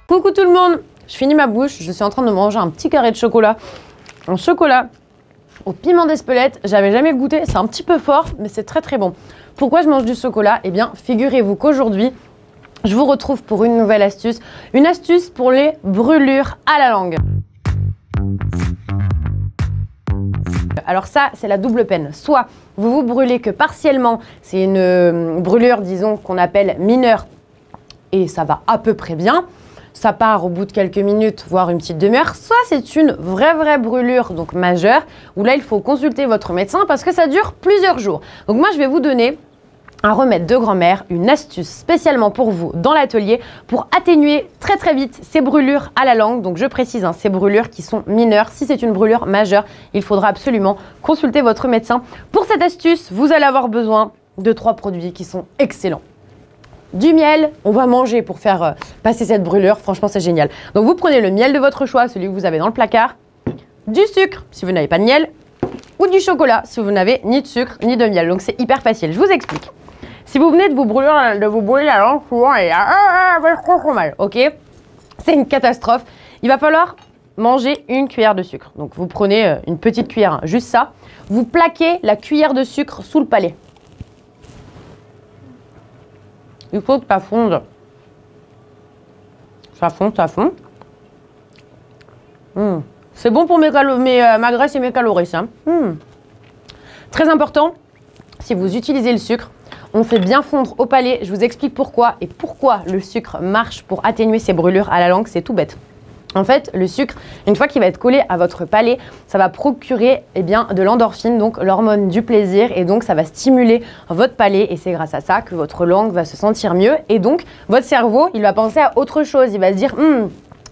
Coucou tout le monde, je finis ma bouche, je suis en train de manger un petit carré de chocolat. Un chocolat au piment d'Espelette, j'avais jamais goûté, c'est un petit peu fort, mais c'est très très bon. Pourquoi je mange du chocolat? Eh bien, figurez-vous qu'aujourd'hui, je vous retrouve pour une nouvelle astuce. Une astuce pour les brûlures à la langue. Alors ça, c'est la double peine. Soit vous vous brûlez que partiellement, c'est une brûlure, disons, qu'on appelle mineure, et ça va à peu près bien. Ça part au bout de quelques minutes, voire une petite demi-heure. Soit c'est une vraie brûlure, donc majeure, où là, il faut consulter votre médecin parce que ça dure plusieurs jours. Donc moi, je vais vous donner un remède de grand-mère, une astuce spécialement pour vous dans l'atelier pour atténuer très vite ces brûlures à la langue. Donc je précise, ces brûlures qui sont mineures. Si c'est une brûlure majeure, il faudra absolument consulter votre médecin. Pour cette astuce, vous allez avoir besoin de 3 produits qui sont excellents. Du miel, on va manger pour faire passer cette brûlure, franchement c'est génial. Donc vous prenez le miel de votre choix, celui que vous avez dans le placard, du sucre si vous n'avez pas de miel, ou du chocolat si vous n'avez ni de sucre ni de miel. Donc c'est hyper facile, je vous explique. Si vous venez de vous brûler la langue, souvent elle est trop mal, ok? C'est une catastrophe. Il va falloir manger une cuillère de sucre. Donc vous prenez une petite cuillère, juste ça. Vous plaquez la cuillère de sucre sous le palais. Il faut que ça fonde. Ça fond. C'est bon pour ma graisse et mes calories, ça. Très important, si vous utilisez le sucre, on fait bien fondre au palais. Je vous explique pourquoi et pourquoi le sucre marche pour atténuer ces brûlures à la langue. C'est tout bête. En fait, le sucre, une fois qu'il va être collé à votre palais, ça va procurer de l'endorphine, donc l'hormone du plaisir, et donc ça va stimuler votre palais, et c'est grâce à ça que votre langue va se sentir mieux, et donc votre cerveau, il va penser à autre chose, il va se dire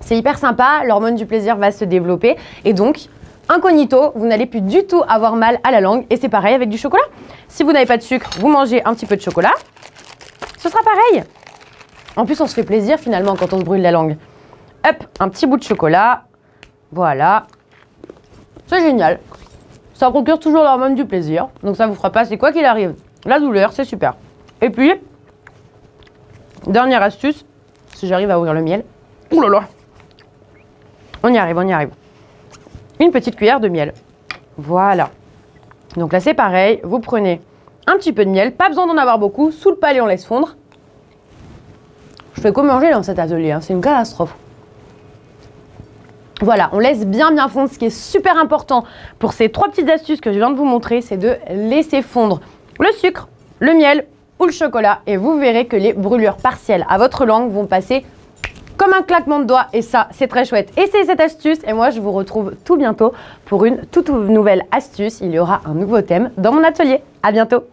c'est hyper sympa, l'hormone du plaisir va se développer, et donc incognito, vous n'allez plus du tout avoir mal à la langue, et c'est pareil avec du chocolat. Si vous n'avez pas de sucre, vous mangez un petit peu de chocolat, ce sera pareil. En plus, on se fait plaisir finalement quand on se brûle la langue. Hop, un petit bout de chocolat, voilà, c'est génial, ça procure toujours l'hormone du plaisir, donc ça vous fera passer quoi qu'il arrive, la douleur, c'est super. Et puis, dernière astuce, si j'arrive à ouvrir le miel, ouh là là, on y arrive, une petite cuillère de miel, voilà. Donc là c'est pareil, vous prenez un petit peu de miel, pas besoin d'en avoir beaucoup, sous le palais on laisse fondre. Je fais que manger dans cet atelier, c'est une catastrophe. Voilà, on laisse bien fondre. Ce qui est super important pour ces 3 petites astuces que je viens de vous montrer, c'est de laisser fondre le sucre, le miel ou le chocolat. Et vous verrez que les brûlures partielles à votre langue vont passer comme un claquement de doigts. Et ça, c'est très chouette. Et c'est cette astuce. Et moi, je vous retrouve tout bientôt pour une toute nouvelle astuce. Il y aura un nouveau thème dans mon atelier. À bientôt.